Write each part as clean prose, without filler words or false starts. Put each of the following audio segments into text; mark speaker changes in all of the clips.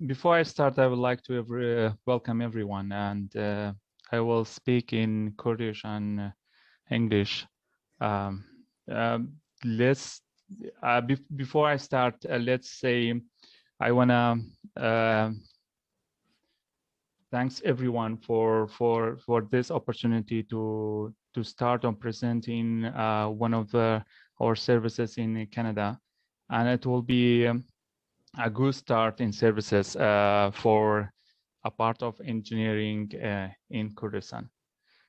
Speaker 1: Before I start, I would like to welcome everyone, and I will speak in Kurdish and English. Um, let's before I start, let's say I wanna thanks everyone for this opportunity to start on presenting one of our services in Canada, and it will be a good start in services for a part of engineering in Kurdistan.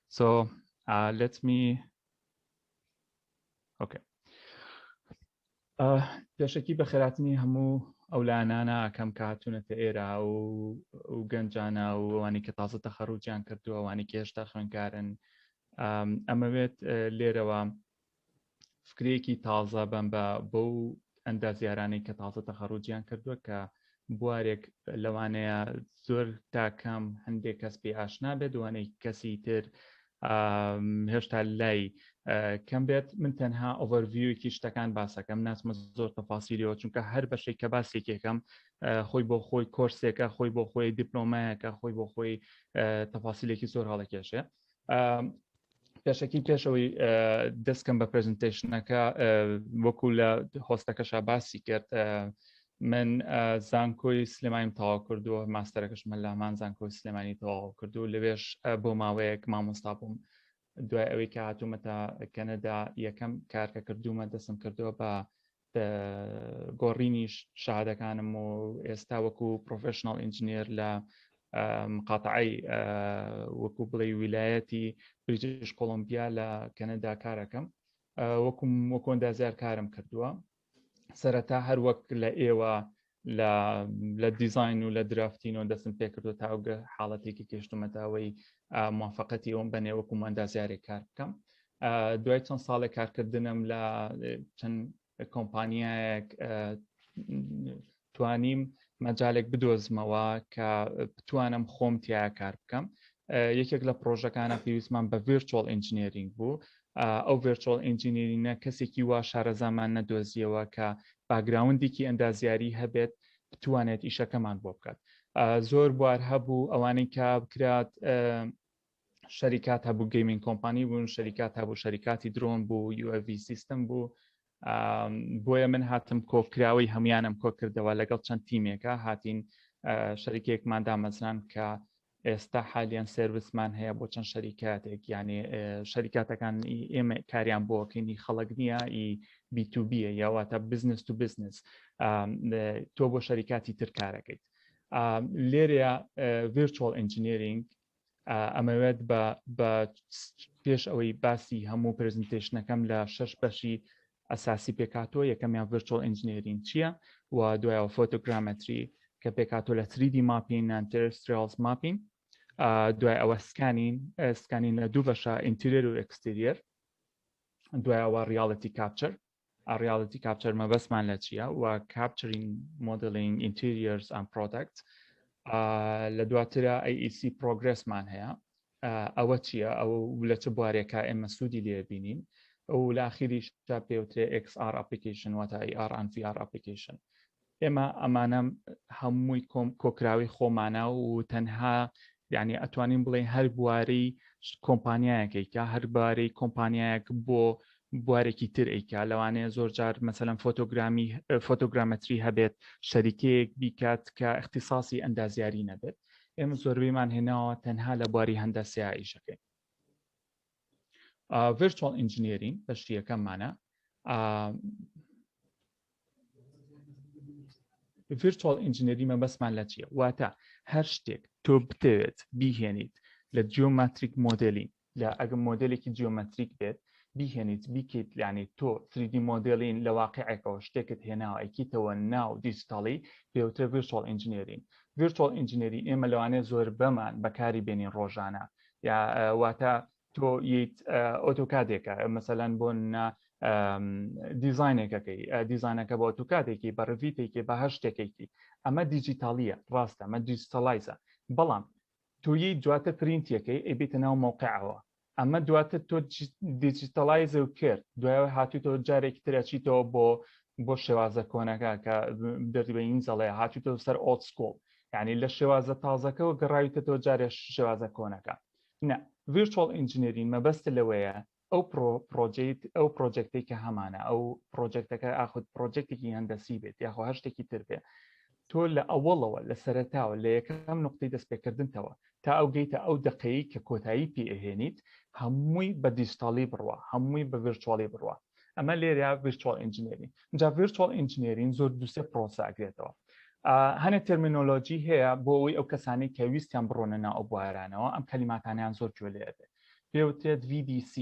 Speaker 1: So let me, okay. پێشەکی بە خێراتنی هەموو ئەولانانە کەم کاتونەتە ئێرە و گەنجانە و ئەوانی کە تازە تەخەڕوجیان کردووە ئەوانی کە هێشتا خوێندکارن ئەمەوێت لێرەوە فکرێکی تازە بم بەو ئەندازیارانەی کە تازە تەخەڕوجیان کردووە کە بوارێک لەوانەیە زۆر تاکەم هەندێک کەس پێ ئاشنا بێت دوانەی کەسی تر هێشتا لای کەم بێت من تەنها ئۆڤەرویوکی شتەکان باسەکەم ناچمە زۆر تەفاسیلەوە چونکە هەر بەشێک کە باسێکێکم خۆی بۆ خۆی کۆرسێکە خۆی بۆ خۆی دیپلۆمایەکە خۆی بۆ خۆی تەفاسیلێکی زۆر هەڵەکێشێ پێشەکی پێشەوەی دەستکەم بە پرزنتیشنەکە وەکو لە هۆستەکەشا باسی کرد من زانکۆی سلێمانیم تەواو کردووە ماستەرەکەشمە لە هەمان زانکۆی سلێمانی تەواو کردو لەوێش بۆ ماوەیەک مامۆستا بووم دوای ئەوەی کە هاتوومەتە کەنەدا یەکەم کارکە کردومە دەستم کردووە بە گۆڕینی شادەکانم و ئێستا وەکو پرۆفشنال ئینجینێر لە مقاتعی وەکو بڵێ ویلایەتی بریتیش کۆلۆمبیا لە کەنەدا کارەکەم وەکو ئەندازیار کارم کردووە سەرەتا هەر وەک لە ئێوە لە دیزاین و لە درافتین و دەستم پێ کردو تاوگە حاڵەتێکی کێشتومەتەوەی موافقەتی ئەوم بەنێ وەکو ئەندازیارێک کار بکەم دوای چەند ساڵێک کارکردنم لە چەند کۆمپانیایەک توانیم مەجالێک بدۆزمەوە کە بتوانم خۆم تیا کار بکەم یەکێک لە پرۆژەکانە پێویستمان بە ڤیرچوەڵ ئینجینێرینگ بوو ئەو ڤیرچوەڵ ئینجینێرینە کەسێکی وا شارەزامان نەدۆزیەوە کە باگراوندێکی ئەندازیاری هەبێت بتوانێت ئیشەکەمان بۆ بکات زۆر بوار هەبوو ئەوانەی کە بکرات شەریکات هەبوو گەیمینگ کۆمپانی بوون شەریکات هەبوو شەریکاتی درۆن بوو UAV سیستم بوو بۆیە من هاتم کۆکراوی هەمویانم کۆ کردەوە لەگەڵ چەند تیمێکە هاتین شەریکێکمان دامەزران کە ئێستا حالیان سرویسمان هەیە بۆ چەند شەریکاتێک یعنی شەریکاتەکان ئێمە کاریان بۆکەینی خەڵک نییە B2B یاواتە بزنس تو بزنس تۆ بۆ شەریکاتی تر کارەکەیت لێرەیە ڤیرچوەڵ ئینجینێرینگ ئەمەوێت بە پێش ئەوەی باسی هەموو پرزنتیشنەکەم لە 6 بەشی ئەساسی پێکاتۆ یەکەمیان ڤیرچوەڵ ئینجینێرینگ چییە و دوایەوە فۆتۆگرامەتری کە پێکاتۆ لە 3D ماپین تێرستریالز ماپین دوای ئەوە سکانین لە دوو بەشە ئینتیریر و ئەکستیریر دوایەوە ریاڵیتی کاپچەر ریاڵیتی کاپچەر مەبەستمان لە چییە و کاپچرینگ مۆدلینگ ئینتیریرز ئەند پرۆدەکت لە دواترە AEC پرۆگرسمان هەیە ئەوە چییە ئەو لە چ بوارێکە ئێمە سوودی لێ بینین ئەو لە ئاخیریشدا پێوترێ XR ئەپلیکیشن واتە AR and VR ئەپلیکیشن ئێمە ئەمانە هەمووی کۆکراوی خۆمانە و تەنها یعنی ئەتوانین بڵێ هەر بوارەی کۆمپانیایەکەیکە هەر بارەی کۆمپانیایەک بۆ بوارێکی تر ئەیکا لەوانەیە زۆر جار مەسەلەن فۆتۆگرامەتری هەبێت شەریکەیەک بیکات کە اختصاصی ئەندازیاری نەبێت ئێمە زۆربەیمان هێناوە تەنها لە بواری هەندەسیە ئیشەکەی ڤیرچوەڵ ئینجینێرینگ بەشی یەکەممانە ڤیرچوەڵ ئینجینێری مەبەستمان لە چییە واتە هەر شتێک تۆ بتەوێت بیهێنیت لە جیۆمەتریک مۆدلی لە ئەگەر مۆدلێکی جیۆمەتریک بێت بیهێنیت بیکەیت یعنی تۆ 3D مۆدلین لە واقعەکەەوە شتێکت هێناوە ئەیکیتەوە ناو دیجیتاڵی پێوترە ڤیرچوەڵ ئینجینێرینگ ڤیرچوەڵ ئینجینێری ئێمە لەوانەیە زۆر بەمان بەکاری بێنین ڕۆژانە یا واتە تۆ ئۆتۆکادێکە مەسەلەن بۆ دیزاینێکەکەی دیزاینەکە بۆ ئۆتۆکادێکی بە ڕڤیتێکی بە هەر شتێکێکی ئەمە دیجیتالیە ڕاستە ئەمە دیجیتاڵایزە بەڵام توی دواتر پرینتیەکەی ئەبێتە ناو موقعەوە ئەمە دواتر تۆ دیجیتاڵایزە و کرد دوایەوە هاتوویتەوە جارێکی ترەچیتەوە بۆ شێوازە کۆنەکە کە دەردبین زەڵێ هاتوویتەوە سەر ئۆڵد سکۆڵ یعنی لە شێوازە تازەکەەوە گەڕاویتەوە جارێ شێوازە کۆنەکە نه ڤیرچوەڵ ئینجینێرین مەبەستە لەوەیە ئەو پرۆجێکتی کە هەمانە ئەو پرۆجێکتەکە ئاخود پرۆجێکتێکی هەندەسی بێت یاخۆ هەر شتێکی تر بێت تۆ لە ئەوڵەوە لە سەرتاوە لە یەکەم نقطەی دەستپێکردنەوە تا ئەو گەیتە ئەو دقەیە کە کۆتایی پێئهێنیت هەمووی بە دیجیتاڵی بڕوە هەمووی بە ڤیرچوەڵی بڕوە ئەمە لێرە ڤیرچوەڵ ئینجینێرینگ جا ڤیرچوەڵ ئینجینێرینگ زۆر دووسێ پرۆسە ئەگرێتەوە هەنێ ترمینۆلۆژی هەیە بۆ ئەوەی ئەو کەسانی کە ویستیان بڕۆنە ناو ئەو بوارانەوە ئەم کەلیماتانیان زۆر جوێ لێ بێت پێوترێت VDC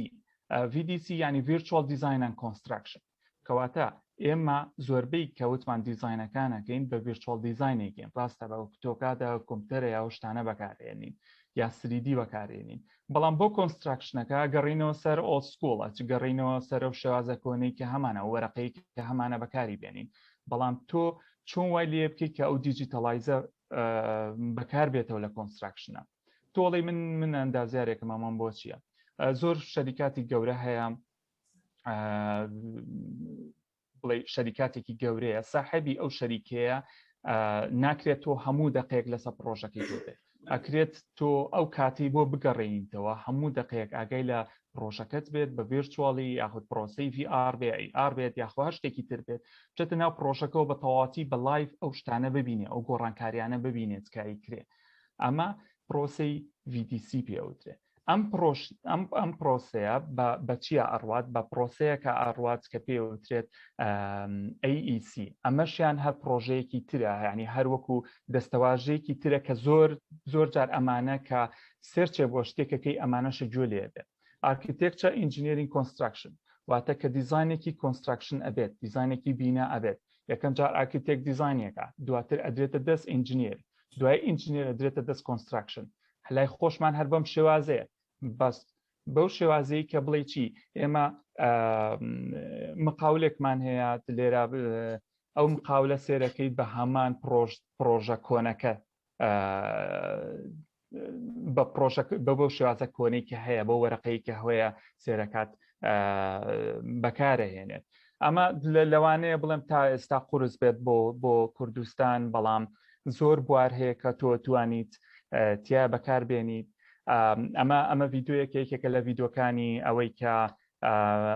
Speaker 1: VDC ینی Virtual Design and Construction کەواتە ئێمە زۆربەی کەوتمان دیزاینەکانەکەین بە ڤیرچوەڵ دیزاینێکین ڕاستە بە تۆکاتە کۆمپیوتەرە یا شتانە بەکارێنین یا 3D بەکارێنین بەڵام بۆ کۆنستراکشنەکە گەڕینەوە سەر ئۆڵسکوڵە چ گەڕینەوە سەر ئەو شێوازە کۆنەی کە هەمانە وەرەقەی کە هەمانە بەکاری بێنین بەڵام تۆ چۆن وای لێ بکەیت کە ئەو دیجیتەلایزە بەکار بێتەوە لە کۆنستراکشنە تۆڵی من ئەندازیارێکم ئەمەم بۆ چییە زۆر شەریکاتی گەورە هەیە بڵێ شەریکاتێکی گەورەیە ساحەبی ئەو شەریکەیە ناکرێت تۆ هەموو دقەیەک لەسەر پرۆژەکەی تۆ بێت ئەکرێت تۆ ئەو کاتی بۆ بگەڕێنیتەوە هەموو دقەیەک ئاگای لە پرۆژەکەت بێت بە ڤیرچوەڵی یاخود پرۆسی VR بێت یاخوا هەر شتێکی تر بێت بچێتە ناو پرۆژەکەەوە بە تەواتی بە لایڤ ئەو شتانە ببینێ ئەو گۆڕانکاریانە ببینێت کایی کرێ ئەمە پرۆسی VDC پێوترێت ئەم پرۆسەیە بە چیە ئەڕوات بە پرۆسەیەکە ئەڕوات کە پێوترێت AEC ئەمەشیان هەر پرۆژەیەکی ترە ینی هەروەکو دەستەواژەیەکی ترە کە زۆر جار ئەمانە کە سێرچێ بۆ شتێکەکەی ئەمانەشە گوێ لێ بێت ئارکیتێکچە ئینجینێرینگ کۆنستراکشن واتە کە دیزاینێکی کۆنستراکشن ئەبێت دیزاینێکی بینا ئەبێت یەکەم جار ئارکیتێک دیزاینێکە دواتر ئەدرێتە دەست ئینجینێر دوای ئینجینێر ئەدرێتە دەست کۆنستراکشن هەلای خۆشمان هەر بەم شێوازەیە بەس بەو شێوازەی کە بڵێ چی ئێمە مقاولێکمان هەیە لێرە ئەو مقاولە سێرەکەیت بە هەمان پرۆژە کۆنەکە بە شێوازە کۆنەی کە هەیە بۆ وەرەقەی کە هەیە سێرەکات بەکارەهێنێت ئەمە لەوانەیە بڵێم تا ئێستا قورس بێت بۆ کوردستان بەڵام زۆر بوار هەیە کە تۆ توانیت تیا بەکاربێنیت ئەمە ڤیددیوەیەکە یەکێکە لە ڤیددیۆکانی ئەوەی کە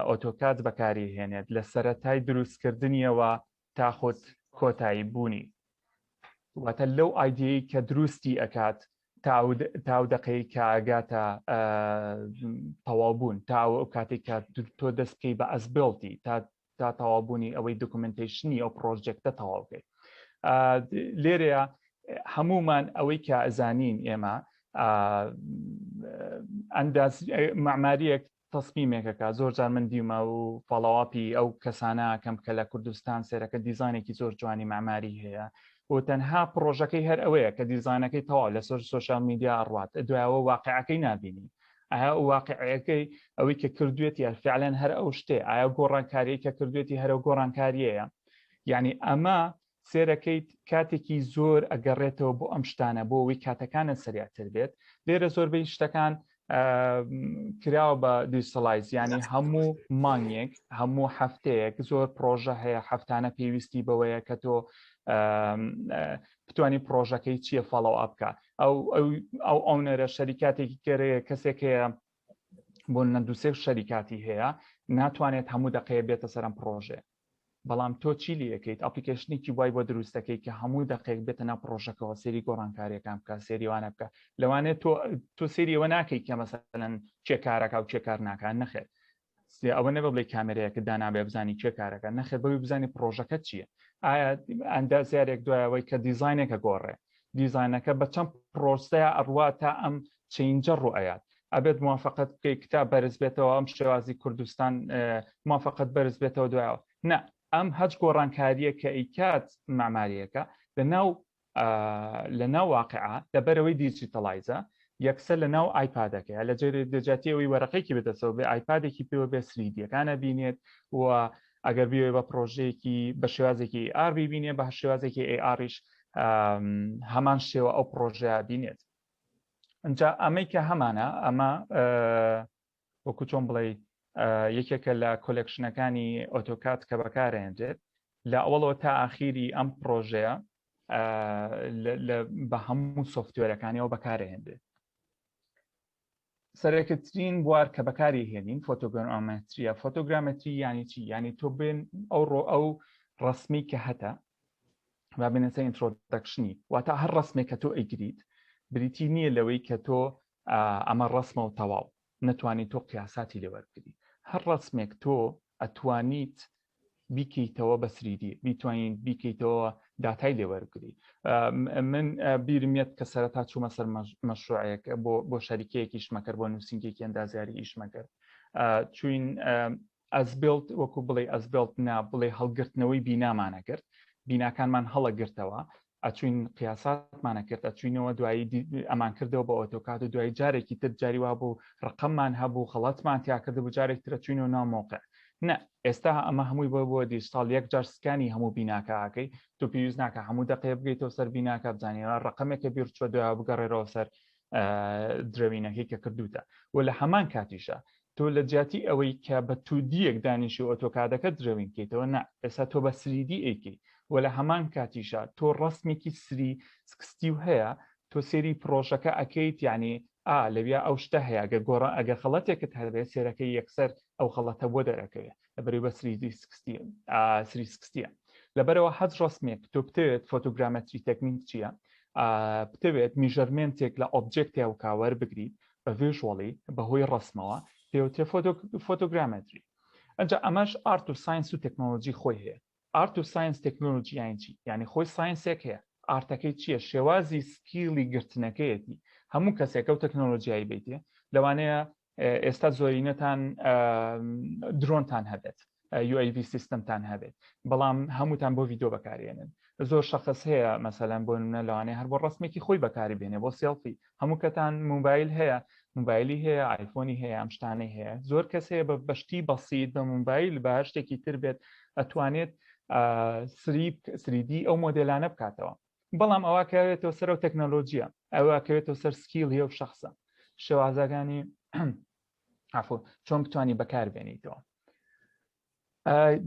Speaker 1: ئۆتۆکات بەکاری هێنێت لە سەرەتای دروستکردنیەوە تا خۆت کۆتایی بوونی واتە لەو ئایدەیە کە دروستی ئەکات تاو دقەی کە ئاگاتە تەواوبوون تا ئەو کاتێک کە تۆ دەستکەی بە ئەسبڵتی تا تەواوبوونی ئەوەی دوکومنتیشنی ئەو پرۆژێکتە تەواوکەیت لێرەیە هەمومان ئەوەی کە ئەزانین ئێمە ئەنداز معماریەک تەسمیمێکەکە زۆر جار من دیمە و فەڵاواپی ئەو کەسانە کەم کە لە کوردستان سێرەکە دیزانێکی زۆر جوانی معماری هەیە و تەنها پرۆژەکەی هەر ئەوەیە کە دیزانەکەی تەواو لە سوۆشال میدیا ئەڕوات دوایەوە واقعەکەی نبینی ئایا واقعەکەی ئەوەی کە کردوێتی فعلەن هەر ئەو شتێ ئایا گۆڕانکاریی کە کردوێتی هەرە گۆڕانکاریەیە یعنی ئەمە سێرەکەیت کاتێکی زۆر ئەگەڕێتەوە بۆ ئەم شتانە بۆ ئەوەی کاتەکانە سریعتر بێت لێرە زۆربەی شتەکان کراوە بە دیجیتەلایز ینی هەموو مانگێک هەموو هەفتەیەک زۆر پرۆژە هەیە هەفتانە پێویستی بەوەیە کە تۆ بتوانانی پرۆژەکەی چییە فەڵەو ئەبکە ئەو ئەونەرە شەریکاتێکی گەرەیە کەسێک هەیە بۆ نەدووسێ شەریکاتی هەیە ناتوانێت هەموو دقەیە بێتە سەرم پرۆژێ بەڵام تۆ چی لەکەیت ئەپلیکیشنێکی وای بۆ دروستەکەی کە هەموو دقەیەک بێتە ناو پرۆژەکەەوە سێری گۆڕانکاریەکان بکە سێریوانە بکە لەوانێت تۆ سێریەوە ناکەیت کە مەسەلەن چێ کارەکە و چێ کار ناکە نەخێت ئەوە نەبە بڵێ کامێرەیەکە دانابێ بزانی چێ کارەکە نەخێت بەوەی بزانانی پرۆژەکە چییە ئایا ئەندازیارێک دوایەوەی کە دیزاینێکە گۆڕێ دیزاینەکە بە چەند پرۆسەیە ئەڕوا تا ئەم چینجە ڕوئەیات ئەبێت موافقت بکەی کتاب بەرز بێتەوە ئەم شێوازی کوردستان موافقت بەرز بێتەوە دوایەوە نه ئەم هەچ گۆڕانکاریە کە ئیکات معماریەکە لە ناو واقعە لەبەرەوەی دیجیتەلایزە یەکسەر لە ناو ئایپادەکە لە جێری دەجاتیەوەی وەرەقەیەکی بدەسەوە بێ ئایپادێکی پێوە بێ سریدیەکانە بینێت و ئەگەر بیوێ بە پرۆژەیەکی بە شێوازێکی AR ببینێ بە شێوازێکی ARش هەمان شێوە ئەو پرۆژەیە بینێت ئەجا ئەمەی کە هەمانە ئەمە وەکو چۆن بڵێ یەکێکە لە کۆلێکشنەکانی ئۆتۆکات کە بەکارهێنرێت لە ئەوڵەوە تا ئاخیری ئەم پرۆژەیە بە هەموو سۆفتوێرەکانیەوە بەکارهێنرێت. سەرەکەترین بوار کە بەکاری هێنین فۆتۆگرامەتریە. فۆتۆگرامەتری یانی چی؟ یانی تۆ بێن ئەو ڕسمی کە هەتە و بنەسە ئینترۆدەکشنی واتە هەر ڕسمێک کە تۆ ئەیگریت بریتی نییە لەوەی کە تۆ ئەمە ڕسمە و تەواو نەتوانیت تۆ قیاساتی لێوەرگری. هەر ڕسمێک تۆ ئەتوانیت بیکەیتەوە بە 3D بیتوانین بیکەیتەوە داتای لێوەرگری. من بیرمێت کە سەرەتا چوومە سەر مەشروعەیەک بۆ شەریکەیەکی ئیشمەکرد بۆ نووسینگێکی ئەندازیاری ئیشمەکرد چوین ئەزبێڵت وەکو بڵێ ئەزبێڵت نا بڵێ هەڵگرتنەوەی بینامانە کرد بیناکانمان هەڵەگرتەوە ئەچوین قیاساتمانە کرد ئەچوینەوە دوایی ئەمان کردەوە بە ئۆتۆکات و دوای جارێکی تر جاری وا بوو ڕقممان هەبوو خەڵەتمان تیا کردە بوو جارێک ترە چوینەوە ناومۆقع نه ئێستا ئەمە هەمووی بۆ دیجیتال یەک جار سکانی هەموو بیناکەکەی تۆ پێویست ناکە هەموو دقەیە بگەیتەوە سەر بیناکە بزانێنەوە ڕقمێکە بیر چوە دوای بگەڕێرەوە سەر درێوینەکەی کە کردوتە و لە هەمان کاتیشە تۆ لە جیاتی ئەوەی کە بە تودیەک دانیشی ئۆتۆکادەکە درێوین کەیتەوە نه ئێستا تۆ بە 3D ئەیکەی و لە هەمان کاتیشە تۆ ڕسمێکی سری هەیە تۆ سێری پرۆژەکە ئەەکەیت یعنی لەویا ئەو شتە هەیە ئەگەر خەڵەتێکت هەبێت سێرەکەی یەکسەر ئەو خەڵەتە بۆ دەرەکەوێت لەبەرەوەی بە 360 لەبەرەوە حەز ڕسمێک تۆ بتوێت فۆتۆگرامەتری تەکنیک چییە بتوێت میژەرمێنتێک لە ئۆبجێکتێ و کاوەر بگریت بە ڤیژوەڵی بەهۆی ڕسمەوە پێوتێ فۆتۆگرامەتری. ئەنجا ئەمەش ئارت و ساینس و تەکنۆلۆژی خۆی هەیە. ئارت و ساینس تەکنۆلۆژی یان چی؟ یعنی خۆی ساینسێک هەیە ئارتەکەی چییە؟ شێوازی سکیلی گرتنەکەیەتی هەموو کەسێکە و تەکنۆلۆژیایی بیتێ لەوانەیە ئێستا زۆرینەتان درۆنتان هەبێت UAV سیستمتان هەبێت بەڵام هەمووتان بۆ ڤیدۆ بەکارێنن زۆر شەخص هەیە مەسەلەن بۆ نمونە لەوانەیە هەر بۆ ڕسمێکی خۆی بەکاری بێنێ بۆ سێڵفی هەموو کەتان موبایل هەیە موبایلی هەیە ئایفۆنی هەیە ئەم شتانەی هەیە زۆر کەس هەیە بە بەشتی بەسیت بە موبایل بە شتێکی تر بێت ئەتوانێت 3D ئەو مۆدلانە بکاتەوە بەڵام ئەوەکەوێتەوە سەر و تەکنۆلۆژیە ئەوەکەوێتەوە سەر سکیل هەیە و شخصە شێوازەکانی چۆن بتوانی بەکاربێنیتەوە.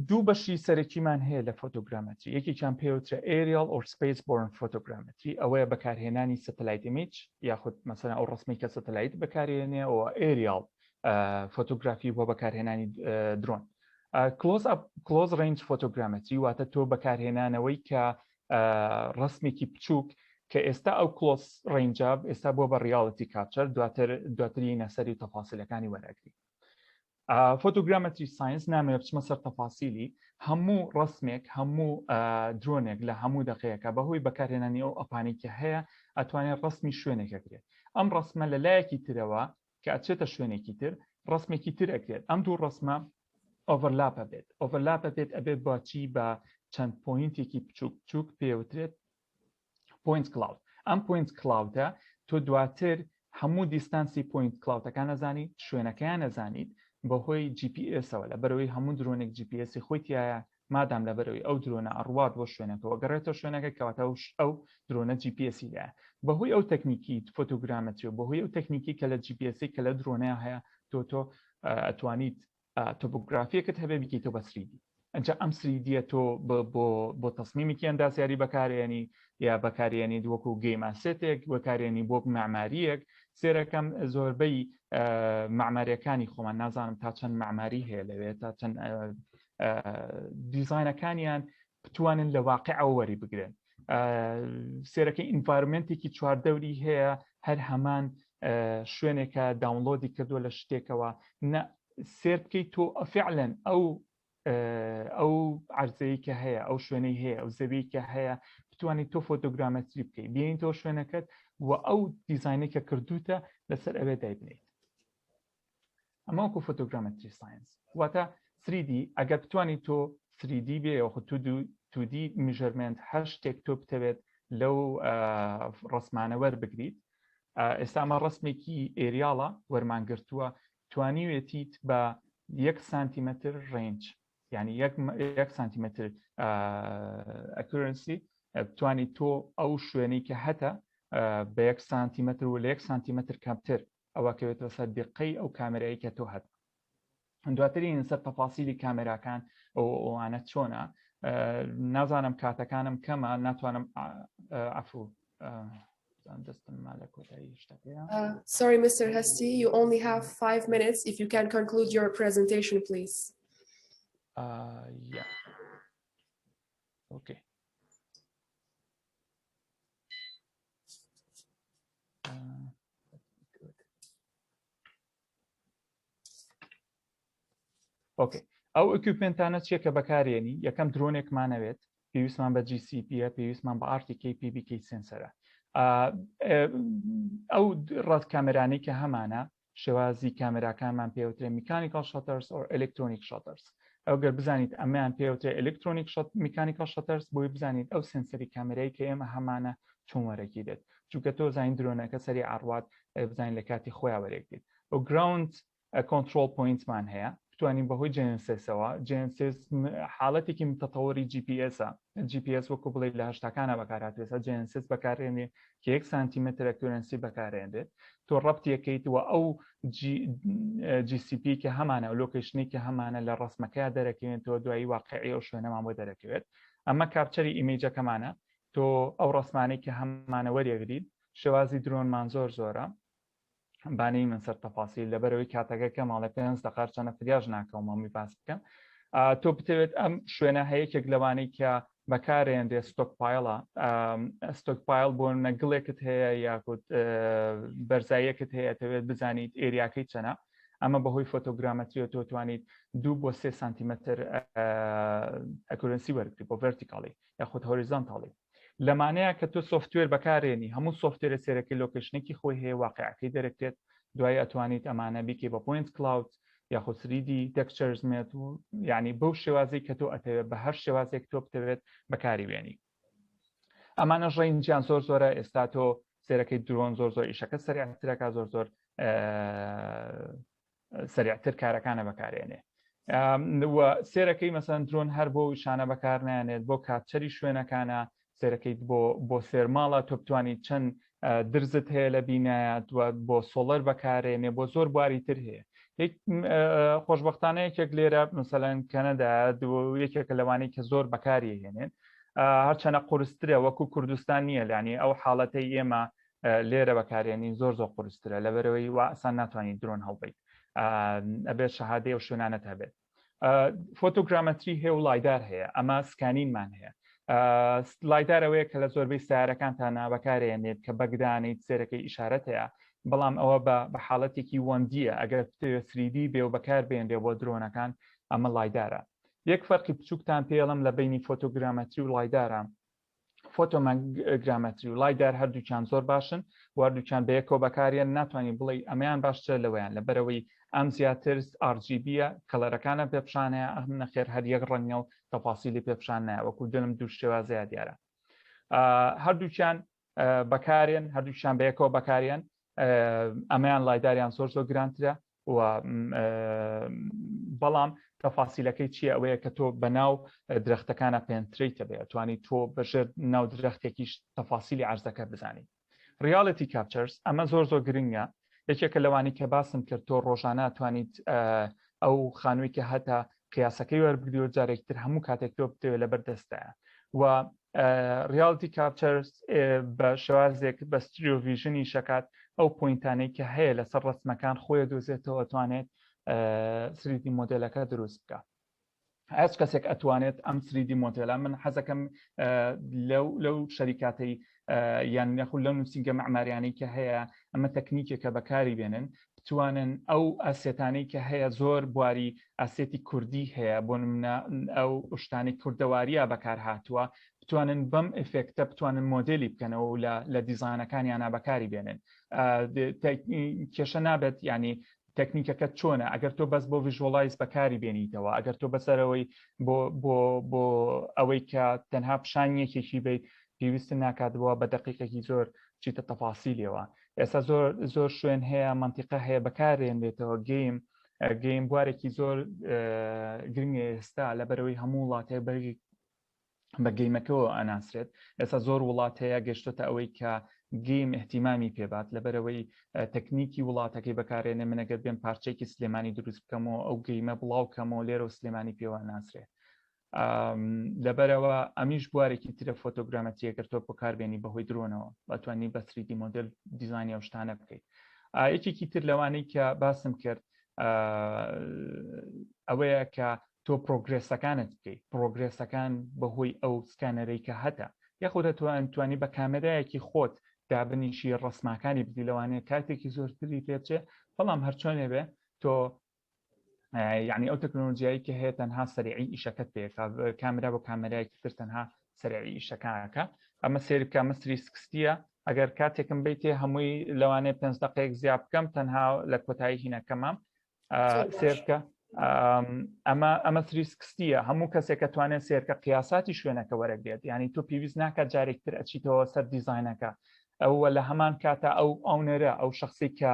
Speaker 1: دوو بەشی سەرەکیمان هەیە لە فۆتۆگرامەتری یەکێکیان پێوترە ئێریال ئۆر سپیسبۆرن فۆتۆگرامەتری ئەوەیە بەکارهێنانی سەتەلایت ئیمیج یاخود مەسەلەن ئەو ڕسمی کە سەتەلایت بەکارهێنێەوە ئێریال فۆتۆگرافی بۆ بەکارهێنانی درۆن. کلۆز ڕێنج فۆتۆگرامەتری واتە تۆ بەکارهێنانەوەی کە ڕسمێکی بچووک کە ئێستا ئەو کلۆس ڕێنجاب ئێستا بۆ بە ریاڵەتی کاپچەر دواتری نەسەری تەفاسیلەکانی وەرەگری. فۆتۆگرامەتری ساینس نامێ بچمە سەر تەفاسیلی هەموو ڕسمێک هەموو درۆنێک لە هەموو دقەیەکە بەهۆی بەکارهێنانی ئەو ئەپانی کە هەیە ئەتوانێت ڕسمی شوێنێکەکرێت ئەم ڕسمە لە لایەکی ترەوە کە ئەچێتە شوێنێکی تر ڕسمێکی تر ئەکرێت ئەم دوو ڕسمە ئۆڤەرلاپە بێت ئۆڤەرلاپە بێت ئەبێت باچی بە چەند پۆینتێکی بچووک بچووک پێوترێت پوینت کلااود ئەم پوینت کلااودە تۆ دواتر هەموو دیستانسی پوینت کلااوتەکان نەزانیت شوێنەکەیان نەزانیت بەهۆی GPS-ەوە لە بەرەوەی هەموو درۆنێک GPS خۆی تایە مادام لە بەرەوەی ئەو درۆنە ئەڕوات بۆ شوێنەکەەوە گەڕێتەوە شوێنەکە کەواتە ئەو درۆنە GPS لایە بەهۆی ئەو تەکنیکی فۆتۆگرامەتری و بەهۆی ئەو تەکنیکی کە لە GPS کە لە درۆنەیە هەیە تۆ ئەتوانیت تۆپۆگرافیەکەت هەبێ بکەیتەوە بە 3D ئەنجا ئەم 3Dە تۆ بۆ تەسمیمێکی ئەندازیاری بەکارێنی یا بەکارێنی وەکو گەیماسێتێک بەکارێنی بۆ معماریەک سێرەکەم زۆربەی معماریەکانی خۆمان نازانم تا چەند معماری هەیە لەوێت تا چەند دیزاینەکانیان بتوانن لە واقعەوە وەری بگرن سێرەکەی ئینڤایرمنتێکی چواردەوری هەیە هەر هەمان شوێنێکە داونلۆدی کردووە لە شتێکەوە سێر بکەیت تۆ فعلەن ئەو عەرزەیە کە هەیە ئەو شوێنەی هەیە ئەو زەویی کە هەیە بتوانیت تۆ فۆتۆگرامەتری بکەیت بینیتەوە شوێنەکەت و ئەو دیزاینێکە کردوتە لەسەر ئەوێ دایبنیت ئەمە وەکو فۆتۆگرامەتری ساینس واتە 3D ئەگەر بتوانیت تۆ 3D بێ یاخو 2D میژەرمنت هەر شتێک تۆ بتەوێت لەو ڕسمانە وەربگریت ئێستا ئەمە ڕسمێکی ئێریاڵە وەرمانگرتووە توانیوێتیت بە 1 سانتیمەتر ڕێنج یعنی 1 سانتیمەتر ئەکورنسی بتوانیت تۆ ئەو شوێنەی کە هەتە بە 1 سانتیمەتر و لە 1 سانتیمەتر کەمتر ئەوەکەوێتەوە سەر دقەی ئەو کامێرایی کە تۆ هەت دواتری سەر تەفاسیلی کامێراکان ئەوانە چۆنە نازانم کاتەکانم کەمە ناتوانم عفو دەستم مالە کۆتایی شتەکەیە.
Speaker 2: Sorry, Mr. Hesti, you only have 5 minutes. If you can conclude your presentation, please.
Speaker 1: Yeah. Okay. Good. Okay. ئەو ئەکیوپمنتانە چیەکە بەکارێنی یەکەم درۆنێکمانەوێت پێویستمان بە GCPە پێویستمان بە RTK PBK سنسەرە ئەو ڕەت کامێرانەی کە هەمانە شێوازی کامێراکانمان پێوترێ میکانیکال شەتەرز ئۆر ئەلکترۆنیک شەتەرز ئەو گەر بزانیت ئەمەیان پێوترێ ئەلکترۆنیک میکانیکال شەتەرز بۆی بزانیت ئەو سنسەری کامێرایی کە ئێمە هەمانە چۆن وەرەکی دێت چونکە تۆ زانین درۆنەکە سەری ئاڕوات بزانین لە کاتی خۆیان وەرەگرێت ئەو گراوند کۆنترۆل پوینتمان هەیە توانین بەهۆی جنسەوە جنسس حاڵەتێکی متەتەوەری GPS وەکو بڵێ لە هەشتاکانە بەکارهاتوێت جنسس بەکارێنێ کە 1 سانتیمتر ئەکیورەنسی بەکارێنێت تۆ ڕەبتیەکەیتوە ئەو GCP کە هەمانە ئەو لۆکیشنی کە هەمانە لە ڕسمەکەی دەرەکەوێتەوە دوایی واقعی ئەو شوێنەمان بۆ دەرەکەوێت ئەمە کاپچەری ئیمێجەکەمانە تۆ ئەو ڕسمانەی کە هەمانە وەریەگریت شێوازی درۆنمان زۆرە بانەی من سەر تەفاسیل لەبەرەوەی کاتەکە کە ماڵە 5 دقات چەنە فریاژ ناکەومەمی باس بکەم تۆ بتەوێت ئەم شوێنە هەیەکێک لەوانەی کە بەکارێندێ ستۆکپایلە ستۆکپایل بۆ نەگڵێکت هەیە یاکوت بەرزاییەکت هەیە دەوێت بزانیت ئێریاکەی چەنە ئەمە بەهۆی فۆتۆگرامەتریە تۆ توانیت 2 بۆ 3 سانتیمتر ئەکورنسی وەرگری بۆ ڤەرتیکاڵی یاخود هۆریزۆنتاڵی لەمانەیە کە تۆ سوفتوێر بەکارێنی هەموو سوفتێرە سێرەکەی لۆکیشنێکی خۆی هەیە واقعەکەی دەرەکرێت دوای ئەتوانیت ئەمانە بیکەی بە پوینت کلااود یاخود 3D تێکسچەرزمێت و یعنی بەو شێوازی کە تۆ ئەتەوێت بە هەر شێوازێک تۆ بتەوێت بەکاری وێنی ئەمانە ڕێنجیان زۆرە ئێستا تۆ سێرەکەی درۆن زۆر ئیشەکە سەریعترەکە زۆر سەریعتر کارەکانە بەکارێنێ سێرەکەی مەسەن درۆن هەر بۆ شانە بەکار نایانێت بۆ کاتچەری شوێنەکانە سێرەکەیت بۆ سێرماڵە تۆ بتوانیت چەند درزت هەیە لە بینایەت بۆ سۆڵەر بەکارێنێ بۆ زۆر بواری تر هەیە خۆشببختانە یەکێک لێرە مثلەن کەنەدا یەکێکە لەوانەی کە زۆر بەکاری هێنێن هەرچەنە قورسترە وەکو کوردستان نییە لانی ئەو حاڵەتەی ئێمە لێرە بەکارێنی زۆر قورسترە لەبەرەوەی ئاسان ناتوانین درۆن هەڵبیت ئەبێت شەهادەی و شوێنانت هەبێت فۆتۆگرامەتری هەیە و لایدار هەیە ئەمە سکانینمان هەیە لایدارەوەیە کە لە زۆربەی سیارەکانتان بەکارێنێت کە بەگدانیت سێرەکەی ئیشارەت هەیە بەڵام ئەوە بە حاڵەتێکی وەندیە ئەگەر 3D بێ و بەکار بێنێ بۆ درۆنەکان ئەمە لایدارە یەک فەرقی بچووکتان پێڵم لە بینی فۆتۆگرامەتری و لایدارە فۆتۆگرامەتری و لایدار هەردووچان زۆر باشن واردووچان بەیەکەوە بەکارێن ناتوانین بڵێ ئەمەیان باشتر لەوەیان لەبەرەوەی ئەم زیاتر RGBە کەلەرەکانە پێپشانەیە ئەم نەخێر هەر یەک ڕەنگە و تەفاسیلی پێپشان نایە وەکو دڵم دوو شێوازەیە دیارە هەردووچان بەکارێن هەردووچان بەیەکەوە بەکارێن ئەمەیان لایداریان زۆر گرانترە و بەڵام تەفاسیلەکەی چیە ئەوەیە کە تۆ بەناو درەختەکانە پێنتریتە بێت توانی تۆ بەژێر ناو درەختێکیش تەفاسیلی عەرزەکە بزانیت ریاڵیتی کاپچەرز ئەمە زۆر گرنگە یەکێکە لەوانی کە باسم کرد تۆ ڕۆژانە توانیت ئەو خانووی کە هەتا قیاسەکەی وەربگری و جارێکتر هەموو کاتێک تۆ بتەوێت لەبەر دەستایە و ریاڵیتی کاپچەرز بە شێوازێک بە ستریۆڤیژنی شەکات ئەو پوینتانەی کە هەیە لەسەر ڕسمەکان خۆی دۆزێتەوە توانێت 3D مۆدلەکە دروست بکە هەست کەسێک ئەتوانێت ئەم 3D مۆدلە من حەزەکەم لەو شەریکاتەی یان نەخول لەو نووسینگە معماریانەی کە هەیە ئەمە تەکنیکێکە بەکاری بێنن بتوانن ئەو ئاسێتانەی کە هەیە زۆر بواری ئاسێتی کوردی هەیە بۆ نمونە ئەو شتانی کوردەواریە بەکار هاتووە بتوانن بەم ئفێکتە بتوانن مۆدلی بکەنەوە و لە دیزانەکانیانە بەکاری بێنن کێشە نابێت ینی تەکنیکەکە چۆنە ئەگەر تۆ بەس بۆ ڤیژوەڵایز بەکاری بێنیتەوە ئەگەر تۆ بەسەرەوەی بۆ ئەوەی کە تەنها پیشانیەکێکی بیت پێویستە ناکاتەوە بە دقیقێکی زۆر چیتە تەفاسیلەوە ئێستا زۆر شوێن هەیە منتیقە هەیە بەکارێنێتەوە گەیم بوارێکی زۆر گرنگە ئێستا لەبەرەوەی هەموو وڵاتێ بەرگی بە گەیمەکەەوە ئەناسرێت ئێستا زۆر وڵات هەیە گەشتۆتە ئەوەی کە گەیم احتیمامی پێبات لەبەرەوەی تەکنیکی وڵاتەکەی بەکارێنێ منەگەر بێن پارچێکی سلێمانی دروست بکەمەوە ئەو گەیمە بڵاو کەمەوە لێرە و سلێمانی پێوە ناسرێت لەبەرەوە ئەمیش بوارێکی ترە فۆتۆگرامەتریەکە تۆ بەکاربێنی بەهۆی درۆنەوە بەتوانانی بە 3D مۆدل دیزاینی ئەو شتانە بکەیت. یەکێکی تر لەوانەی کە باسم کرد ئەوەیە کە تۆ پرۆگرێسەکانت بکەیت پرۆگرێسەکان بەهۆی ئەو سکانەرەی کە هەتە یاخود دەتوانانی بە کامێرایەکی خۆت دابنیشی ڕسماکانی بدی لەوانەیە کاتێکی زۆرتری پێچێ بەڵام هەرچۆنێ بێ تۆ یعنی ئەو تەکنۆلۆژیایی کە هەیە تەنها سەریعی ئیشەکەت پێ کامرا بۆ کامێرایەکی تر تەنها سەریعی ئیشەکانەکە ئەمە سێر بکە مەسری سکستیە ئەگەر کاتێکم بیتێ هەمووی لەوانەیە 5 دقەیەک زیاد بکەم تەنها لە کۆتایی هینەکەمام سێرکە ئەمە 360ە هەموو کەسێکە توانێت سێرکە قیاساتی شوێنەکە وەرەگرێت ینی تۆ پێویست ناکات جارێکتر ئەچیتەوە سەر دیزاینەکە ئەوە لە هەمان کاتە ئەو نەرە ئەو شخصی کە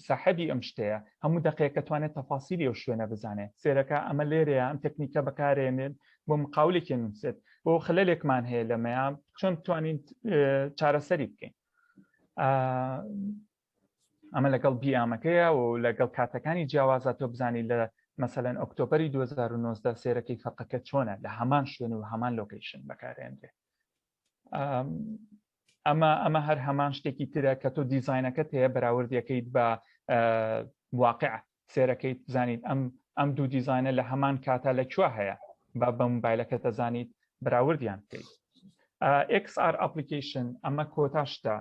Speaker 1: ساحەبی ئەم شتەیە هەموو دقەیەکە توانێت تەفاسیلی ئەو شوێنە بزانێت سێرەکە ئەمە لێرەیە ئەم تەکنیکە بەکارێنێن بۆ مقاولێکی نووسێت بۆ خلەلێکمان هەیە لەمەیان چۆن بتوانین چارەسەری بکەین ئەمە لەگەڵ بیامەکەیە و لەگەڵ کاتەکانی جیاوازە تۆ بزانی لە مەسەلەن ئۆکتۆبری 2009 سێرەکەی فەرقەکە چۆنە لە هەمان شوێن و هەمان لۆکیشن بەکارێنرێ ئەمە هەر هەمان شتێکی ترە کە تۆ دیزاینەکەت هەیە بەراوردیەکەیت بە واقع سێرەکەیت بزانیت ئەم دوو دیزاینە لە هەمان کاتە لەکوێ هەیە بە مۆبایلەکە دەزانیت بەراوردیان بکەیت XR ئەپلیکیشن ئەمە کۆتاشتە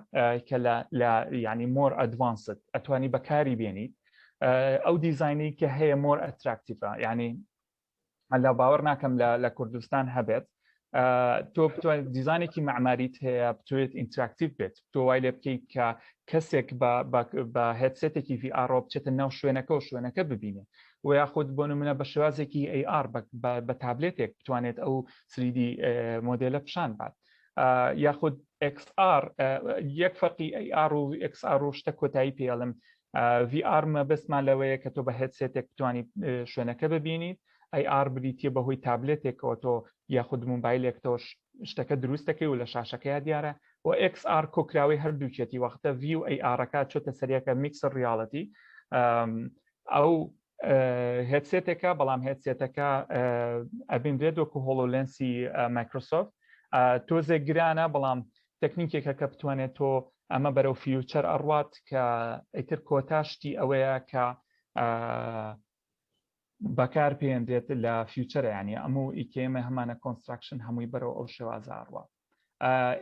Speaker 1: کە لە ینی مۆر ئەدڤانسد ئەتوانی بەکاری بێنیت ئەو دیزاینی کە هەیە مۆر ئەتراکتیڤە ینی لە باوەڕ ناکەم لە کوردستان هەبێت تۆ بتوانێت دیزانێکی معماریت هەیە بتوێت ئینتراکتیو بێت تۆ وای لێ بکەیت کە کەسێک بە هێدسێتێکی VR بچێتە ناو شوێنەکە و شوێنەکە ببینێ و یاخود بۆ نمونە بە شێوازێکی AR بە تابلێتێک بتوانێت ئەو 3D مۆدلە پیشان بات یاخود XR یەک فەرقی AR و XR و شتە کۆتایی پێڵم VR مەبەستمان لەوەیە کە تۆ بە هێدسێتێک بتوانی شوێنەکە ببینیت AR بریتە بەهۆی تابلێتێکەوە تۆ یاخود مۆبایلێکەوە شتەکە دروستەکەی و لە شاشەکەی دیارە و XR کۆکراوی هەردووکێتی وەختە V و ARەکە چۆتە سەریەکە میکسر ریاڵەتی ئەو هێدسێتێکە بەڵام هێدسێتەکە ئەبینرێت وەکو هۆلۆلێنسی مایکرۆسۆفت تۆزێک گرانە بەڵام تەکنیکێکە کە بتوانێت تۆ ئەمە بەرەو فیوچەر ئەڕوات کە ئیتر کۆتاشتی ئەوەیە کە بەکار پێێنرێت لە فیوچەرە ینی ئەموو ئیکێمە هەمانە کۆنستراکشن هەمووی بەرەو ئەو شێوازە ئەڕوات